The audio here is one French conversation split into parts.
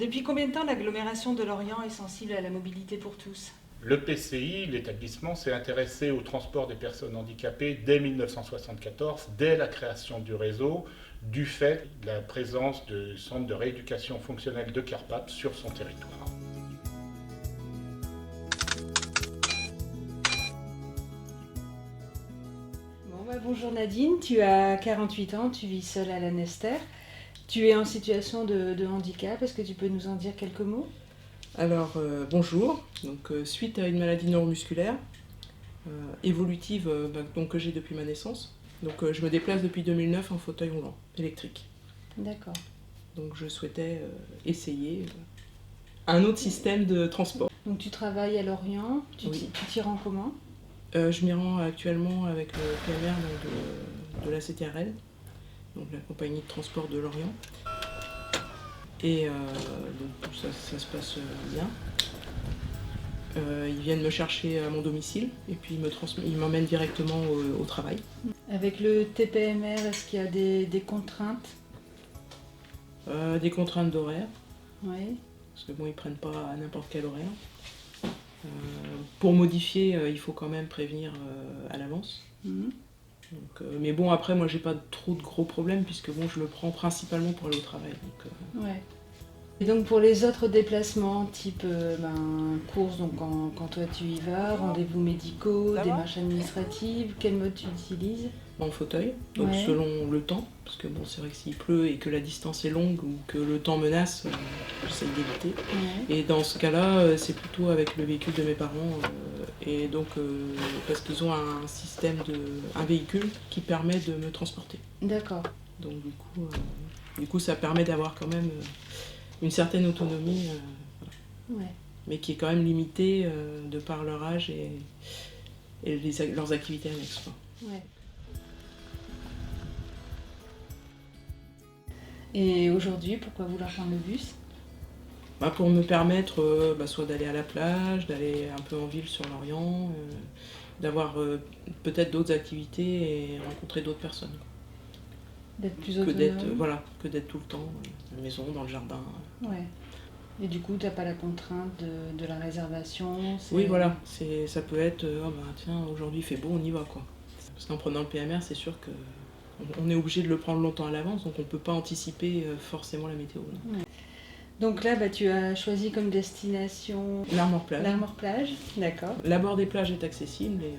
Depuis combien de temps l'agglomération de Lorient est sensible à la mobilité pour tous? Le PCI, l'établissement, s'est intéressé au transport des personnes handicapées dès 1974, dès la création du réseau, du fait de la présence de centres de rééducation fonctionnelle de Carpath sur son territoire. Bonjour Nadine, tu as 48 ans, tu vis seule à Lanester. Tu es en situation de handicap, est-ce que tu peux nous en dire quelques mots? Alors, bonjour. Suite à une maladie neuromusculaire évolutive donc, que j'ai depuis ma naissance, je me déplace depuis 2009 en fauteuil roulant électrique. D'accord. Donc je souhaitais essayer un autre système de transport. Donc tu travailles à Lorient, tu Oui. t'y rends comment? Je m'y rends actuellement avec le PMR de la CTRL, donc la compagnie de transport de Lorient. Et donc ça se passe bien. Ils viennent me chercher à mon domicile et puis ils m'emmènent directement au travail. Avec le TPMR, est-ce qu'il y a des contraintes? Des contraintes d'horaire, Oui. parce que bon, ils prennent pas à n'importe quel horaire. Pour modifier, il faut quand même prévenir à l'avance. Mhm. Mais bon, après, moi, j'ai pas trop de gros problèmes puisque bon, je le prends principalement pour aller au travail. Ouais. Et donc pour les autres déplacements, type courses, donc quand toi tu y vas, rendez-vous médicaux, démarches administratives, quel mode tu utilises? En fauteuil, donc Ouais. selon le temps, parce que bon, c'est vrai que s'il pleut et que la distance est longue ou que le temps menace, j'essaye d'éviter. Ouais. Et dans ce cas-là, c'est plutôt avec le véhicule de mes parents, et donc parce qu'ils ont un véhicule qui permet de me transporter. D'accord. Donc du coup, ça permet d'avoir quand même une certaine autonomie, Ouais. mais qui est quand même limitée de par leur âge et leurs activités annexes, quoi. Ouais. Et aujourd'hui, pourquoi vouloir prendre le bus? Pour me permettre soit d'aller à la plage, d'aller un peu en ville sur Lorient, d'avoir peut-être d'autres activités et rencontrer d'autres personnes. D'être plus Que d'être autonome? que d'être tout le temps à la maison, dans le jardin. Ouais. Et du coup, t'as pas la contrainte de la réservation? Oui, voilà, ça peut être tiens, aujourd'hui il fait beau, on y va, quoi. Parce qu'en prenant le PMR, c'est sûr que on est obligé de le prendre longtemps à l'avance, donc on peut pas anticiper forcément la météo. Non. Ouais. Donc là, tu as choisi comme destination L'Armor-Plage. l'Armor-Plage, d'accord. L'abord des plages est accessible et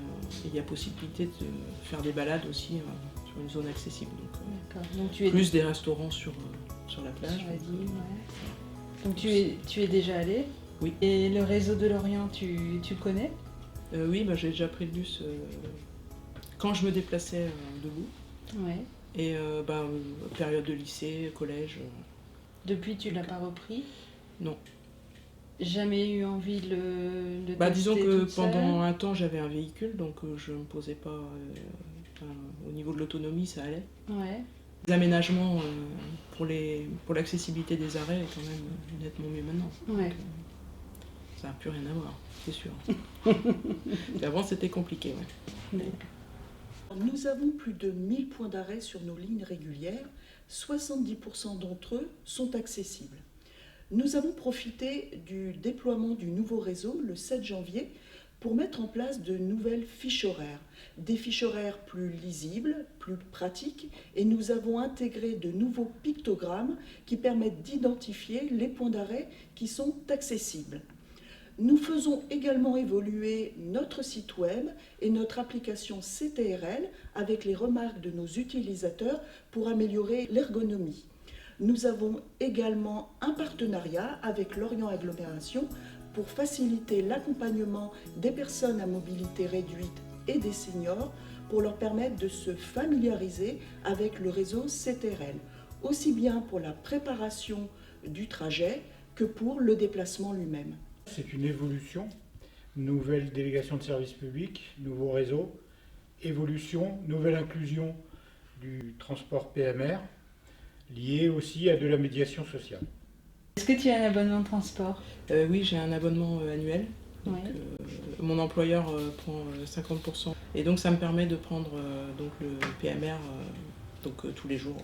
il y a possibilité de faire des balades aussi sur une zone accessible. D'accord. Donc tu es Plus des restaurants sur la plage. sur la ville, ouais. Donc tu es déjà allé? Oui. Et le réseau de Lorient, tu le connais? Oui, j'ai déjà pris le bus quand je me déplaçais debout. Ouais. Et période de lycée, collège. Depuis, tu l'as pas repris? Non. Jamais eu envie de le tester Disons que toute seule? pendant un temps j'avais un véhicule, donc je ne me posais pas. Au niveau de l'autonomie, ça allait. Ouais. L'aménagement pour l'accessibilité des arrêts est quand même nettement mieux maintenant. Ouais. Donc, ça n'a plus rien à voir, c'est sûr. Avant c'était compliqué, ouais. Nous avons plus de 1000 points d'arrêt sur nos lignes régulières, 70% d'entre eux sont accessibles. Nous avons profité du déploiement du nouveau réseau le 7 janvier pour mettre en place de nouvelles fiches horaires, des fiches horaires plus lisibles, plus pratiques, et nous avons intégré de nouveaux pictogrammes qui permettent d'identifier les points d'arrêt qui sont accessibles. Nous faisons également évoluer notre site web et notre application CTRL avec les remarques de nos utilisateurs pour améliorer l'ergonomie. Nous avons également un partenariat avec Lorient Agglomération pour faciliter l'accompagnement des personnes à mobilité réduite et des seniors pour leur permettre de se familiariser avec le réseau CTRL, aussi bien pour la préparation du trajet que pour le déplacement lui-même. C'est une évolution, nouvelle délégation de service public, nouveau réseau, évolution, nouvelle inclusion du transport PMR, liée aussi à de la médiation sociale. Est-ce que tu as un abonnement de transport? Oui, j'ai un abonnement annuel. Donc, Ouais. mon employeur prend 50%. Et donc ça me permet de prendre le PMR tous les jours.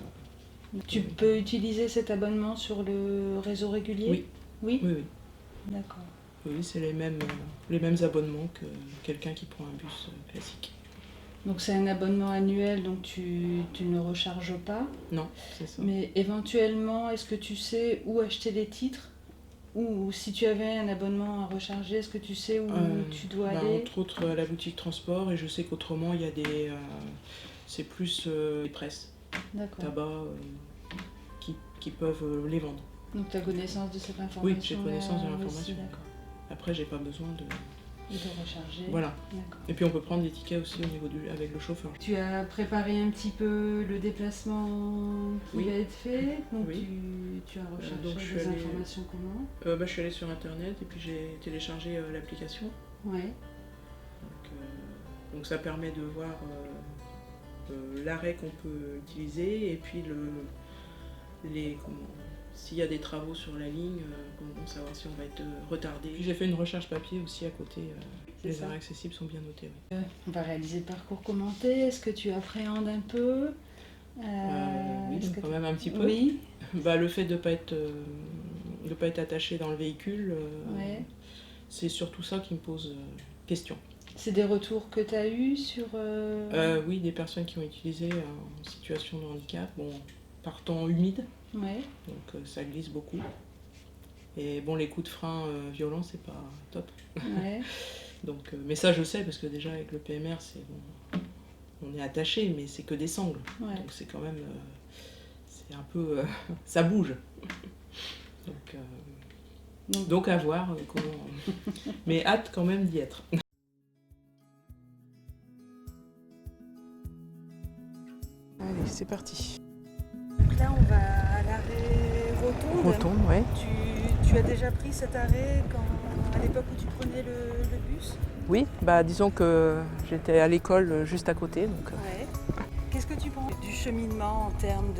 Tu peux utiliser cet abonnement sur le réseau régulier? Oui. Oui? Oui, oui. D'accord. Oui, c'est les mêmes abonnements que quelqu'un qui prend un bus classique. Donc c'est un abonnement annuel, donc tu ne recharges pas. Non, c'est ça. Mais éventuellement, est-ce que tu sais où acheter les titres? Ou si tu avais un abonnement à recharger, est-ce que tu sais où tu dois aller? Entre autres à la boutique transport, et je sais qu'autrement il y a des... c'est plus les presses, D'accord. tabac, qui peuvent les vendre. Donc tu as connaissance de cette information? Oui, j'ai connaissance de aussi, l'information. d'accord. Après, j'ai pas besoin de... De te recharger. Voilà. D'accord. Et puis on peut prendre les tickets aussi au niveau avec le chauffeur. Tu as préparé un petit peu le déplacement qui Oui. va être fait, donc Oui. tu as recherché donc je suis des allée- informations comment? Je suis allée sur internet et puis j'ai téléchargé l'application. Ouais. Donc ça permet de voir l'arrêt qu'on peut utiliser et puis s'il y a des travaux sur la ligne, pour savoir si on va être retardé. Puis j'ai fait une recherche papier aussi à côté. C'est Les ça. arrêts accessibles sont bien notés. Oui. On va réaliser le parcours commenté. Est-ce que tu appréhendes un peu? Oui, Est-ce que quand même un petit peu. Oui. Le fait de ne pas être attaché dans le véhicule, Ouais. c'est surtout ça qui me pose question. C'est des retours que tu as eus sur... Oui, des personnes qui ont utilisé en situation de handicap, par temps humide, Ouais. donc ça glisse beaucoup. Et les coups de frein violents, c'est pas top. Ouais. Donc, mais ça, je sais, parce que déjà avec le PMR, on est attaché, mais c'est que des sangles. Ouais. Donc c'est quand même... c'est un peu... ça bouge. Donc à voir comment... mais hâte quand même d'y être. Allez, c'est parti. Donc là, on va à l'arrêt Rotonde. Rotonde, ouais. Tu as déjà pris cet arrêt à l'époque où tu prenais le bus? Oui, disons que j'étais à l'école juste à côté. Donc... Ouais. Qu'est-ce que tu penses du cheminement en termes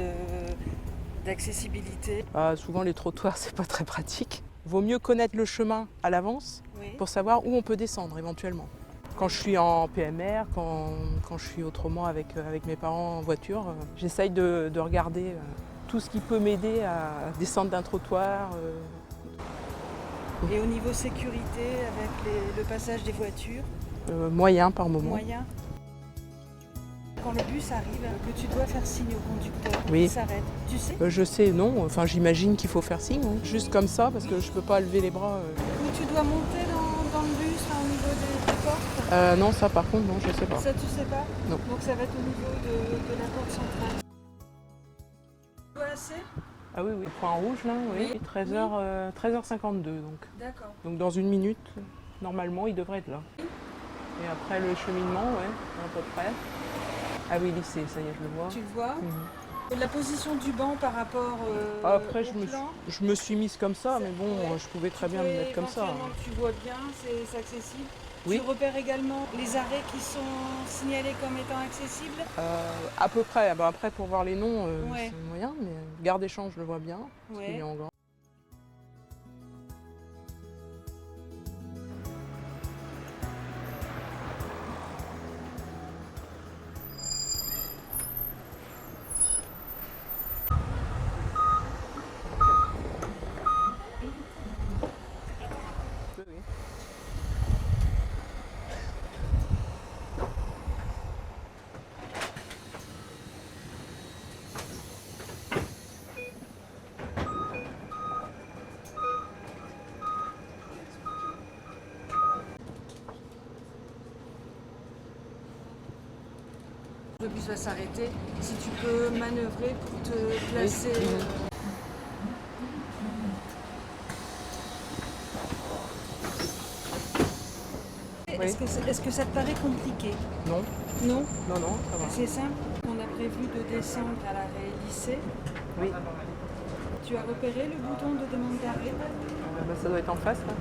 d'accessibilité? Souvent les trottoirs, c'est pas très pratique. Vaut mieux connaître le chemin à l'avance Oui. pour savoir où on peut descendre éventuellement. Quand je suis en PMR, quand je suis autrement avec mes parents en voiture, j'essaye de regarder tout ce qui peut m'aider à descendre d'un trottoir. Et au niveau sécurité, avec le passage des voitures, Moyen par moment. moyen? Quand le bus arrive, que tu dois faire signe au conducteur, Oui. il s'arrête. Tu sais? Je sais, non. Enfin, j'imagine qu'il faut faire signe, juste comme ça, parce que je peux pas lever les bras. Où tu dois monter dans le bus, au niveau des portes? Non, ça par contre, non, je sais pas. Ça, tu sais pas? Non. Donc ça va être au niveau de la porte centrale. Tu vois assez? Ah oui, le point rouge là, oui. 13h52 donc. D'accord. Donc dans une minute, normalement, il devrait être là. Et après le cheminement, à peu près. Ah oui, lycée, ça y est, je le vois. Tu le vois? Mhm. La position du banc par rapport Après, au plan, je me suis mise comme ça, mais bon, Ouais. je pouvais très bien me mettre comme ça. éventuellement, Tu vois bien, c'est accessible. Oui. Tu repères également les arrêts qui sont signalés comme étant accessibles. À peu près. Après, pour voir les noms, Ouais. c'est moyen, mais Gare des Champs, je le vois bien. Parce qu'il Ouais. est en grand. Oui. Le bus va s'arrêter. Si tu peux manœuvrer pour te placer. Oui. Est-ce que ça te paraît compliqué? Non, Non? non, ça va. C'est simple. On a prévu de descendre à l'arrêt lycée. Oui. Tu as repéré le bouton de demande d'arrêt Ça doit être en face là.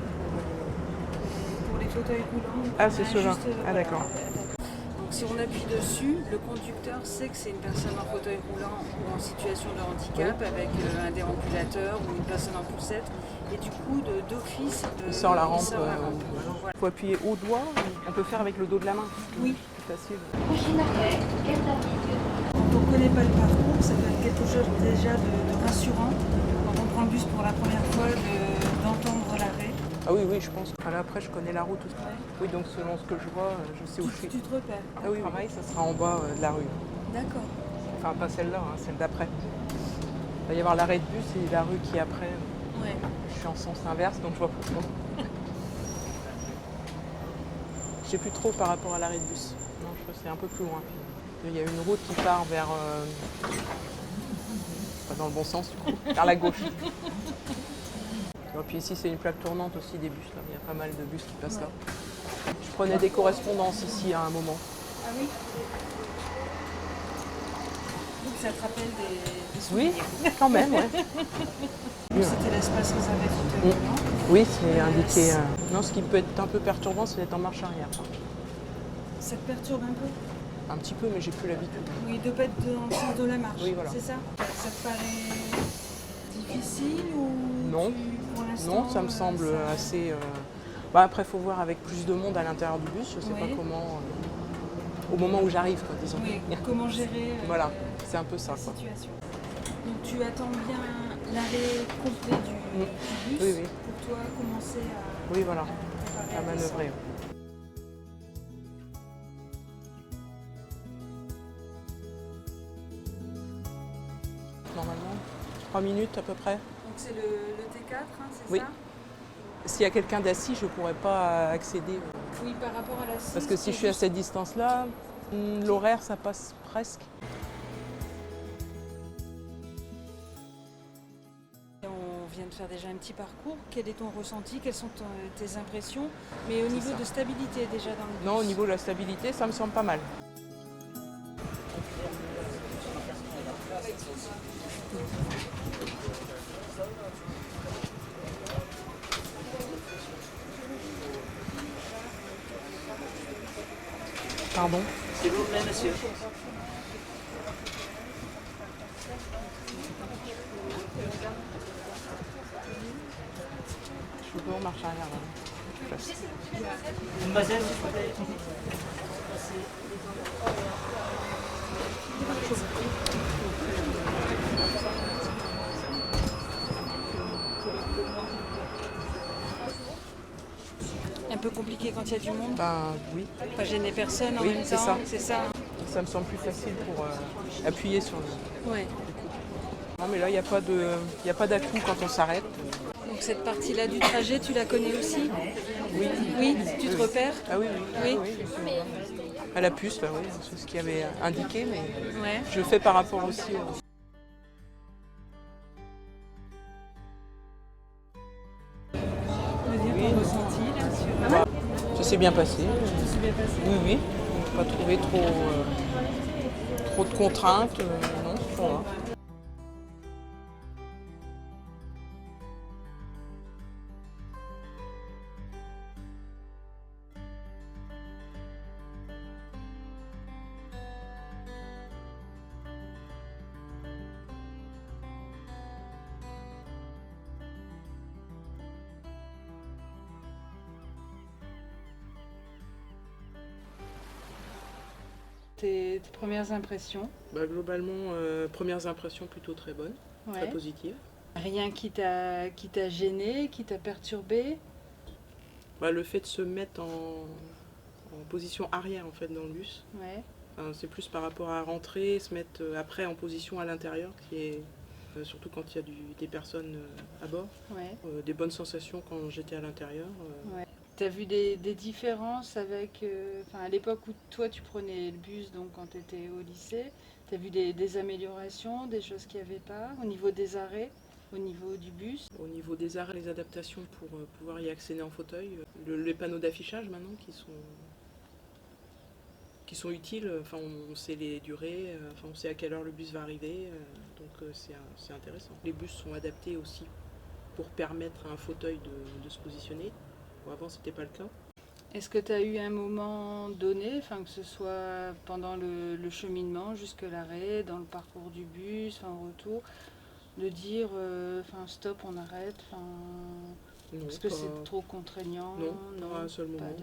pour les fauteuils roulants? Ah, c'est ceux-là. Juste, Ah, d'accord. Donc si on appuie dessus, le conducteur sait que c'est une personne en fauteuil roulant ou en situation de handicap avec un déambulateur ou une personne en poussette. Et du coup, d'office, Il sort la rampe. Voilà. Il faut appuyer au doigt, on peut faire avec le dos de la main. Oui. C'est facile. Pour connaît pas le parcours, ça peut être quelque chose déjà de rassurant quand on prend le bus pour la première fois d'entendre l'arrêt. Ah oui, oui, je pense. Voilà, après, je connais la route aussi. Ouais. Oui, donc selon ce que je vois, je sais où je suis. Tu te repères. Ah oui, pareil, ça sera en bas de la rue. D'accord. Enfin, pas celle-là, hein, celle d'après. Il va y avoir l'arrêt de bus et la rue qui est après. Ouais. Je suis en sens inverse, donc je vois pas trop. Je sais plus trop par rapport à l'arrêt de bus. Non, je crois que c'est un peu plus loin. Il y a une route qui part vers... pas dans le bon sens, du coup, vers la gauche. Et puis ici, c'est une plaque tournante aussi des bus. Là. Il y a pas mal de bus qui passent là. Je prenais des correspondances ici à un moment. Ah oui. Donc ça te rappelle des Oui, souvenirs. quand même, ouais. Donc c'était l'espace réservé fauteuil roulant. Oui, c'est indiqué. Non, ce qui peut être un peu perturbant, c'est d'être en marche arrière. Ça te perturbe un peu? Un petit peu, mais j'ai plus l'habitude. Oui, de pas être dans le sens de la marche. Oui, voilà. C'est ça? Ça te paraît difficile ou Non. pour l'instant, Non, ça me semble ça- assez... après, il faut voir avec plus de monde à l'intérieur du bus. Je ne sais Oui. pas comment... au moment où j'arrive, quoi, disons. Oui, comment gérer Voilà, c'est un peu ça, la quoi. situation. Donc tu attends bien l'arrêt complet du bus Oui, oui. pour toi commencer à Oui, voilà, préparer à la descente. manœuvrer. Normalement, 3 minutes à peu près. Donc c'est le T4, hein, c'est Oui. ça? S'il y a quelqu'un d'assis, je ne pourrais pas accéder. Oui, par rapport à la 6. Parce que si je suis à cette distance-là, l'horaire, ça passe presque. On vient de faire déjà un petit parcours. Quel est ton ressenti? Quelles sont tes impressions? Mais au niveau ça. de stabilité déjà dans le bus. Non, au niveau de la stabilité, ça me semble pas mal. Pardon? S'il vous plaît, monsieur. Je suis pas en marche arrière là. Je passe. Mademoiselle, s'il vous plaît. Un peu compliqué quand il y a du monde. Ben oui, Pas gêner personne en Oui, même c'est temps. ça. C'est ça. ça me semble plus facile pour appuyer sur le... Ouais. Non mais là, il n'y a pas d'à-coup quand on s'arrête. Donc cette partie-là du trajet, tu la connais aussi? Oui. Oui, tu te repères? Ah oui, Oui. À la puce, là, oui, c'est ce qu'il y avait indiqué, mais Ouais. je fais par rapport aussi au... Ton ressenti là sur... Ça s'est bien passé. C'est bien passé. Oui, oui. Je n'ai pas trouvé trop de contraintes. Non, ça va. Tes premières impressions? Bah, globalement, premières impressions plutôt très bonnes, très Ouais. positives. Rien qui t'a gêné, qui t'a perturbé? Bah, le fait de se mettre en position arrière en fait dans le bus, Ouais. enfin, c'est plus par rapport à rentrer, se mettre après en position à l'intérieur, qui est surtout quand il y a des personnes à bord, Ouais. des bonnes sensations quand j'étais à l'intérieur. Ouais. T'as vu des différences avec, enfin, à l'époque où toi tu prenais le bus, donc quand tu étais au lycée, t'as vu des améliorations, des choses qu'il n'y avait pas au niveau des arrêts, au niveau du bus? Au niveau des arrêts, les adaptations pour pouvoir y accéder en fauteuil, les panneaux d'affichage maintenant qui sont utiles, enfin, on sait les durées, enfin, on sait à quelle heure le bus va arriver, donc c'est intéressant. Les bus sont adaptés aussi pour permettre à un fauteuil de se positionner. Bon, avant, c'était pas le cas. Est-ce que tu as eu un moment donné, enfin, que ce soit pendant le cheminement jusque l'arrêt, dans le parcours du bus, enfin, au retour, de dire enfin, stop, on arrête, enfin, Non, parce que pas- c'est trop contraignant? Non, pas à un seul pas moment.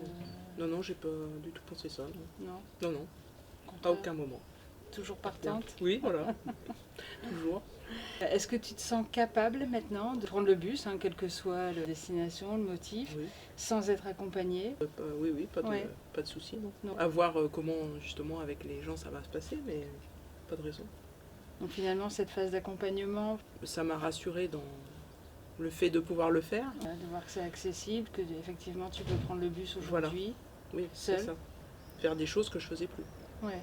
de- Non, j'ai pas du tout pensé ça. Non, Non, non, au à contraire. aucun moment. toujours partante. Oui, voilà. Toujours. Est-ce que tu te sens capable maintenant de prendre le bus, hein, quelle que soit la destination, le motif, Oui, sans être accompagnée? oui, Ouais. pas de souci. Non. Non. À voir comment justement avec les gens ça va se passer, mais pas de raison. Donc finalement, cette phase d'accompagnement, Ça m'a rassurée dans le fait de pouvoir le faire. de voir que c'est accessible, que effectivement tu peux prendre le bus Voilà. aujourd'hui. Oui, c'est Seule. ça. Faire des choses que je faisais plus. Ouais,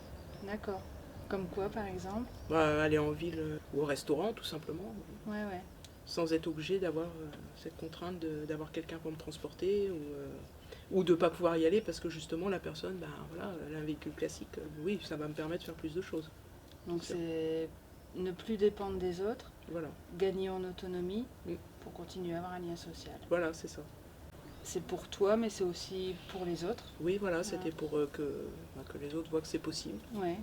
d'accord. Comme quoi, par exemple? Aller en ville ou au restaurant, tout simplement, Ouais, ouais. sans être obligé d'avoir cette contrainte d'avoir quelqu'un pour me transporter ou de ne pas pouvoir y aller parce que justement la personne, voilà, elle a un véhicule classique. Oui, ça va me permettre de faire plus de choses. Donc c'est ne plus dépendre des autres, Voilà, gagner en autonomie Mm. pour continuer à avoir un lien social. voilà, c'est ça. C'est pour toi, mais c'est aussi pour les autres. Oui, voilà, c'était pour que les autres voient que c'est possible. Ouais.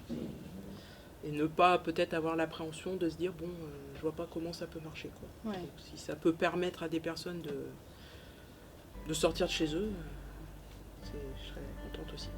Et ne pas peut-être avoir l'appréhension de se dire, bon, je vois pas comment ça peut marcher, quoi. Ouais. Donc, si ça peut permettre à des personnes de sortir de chez eux, je serais contente aussi.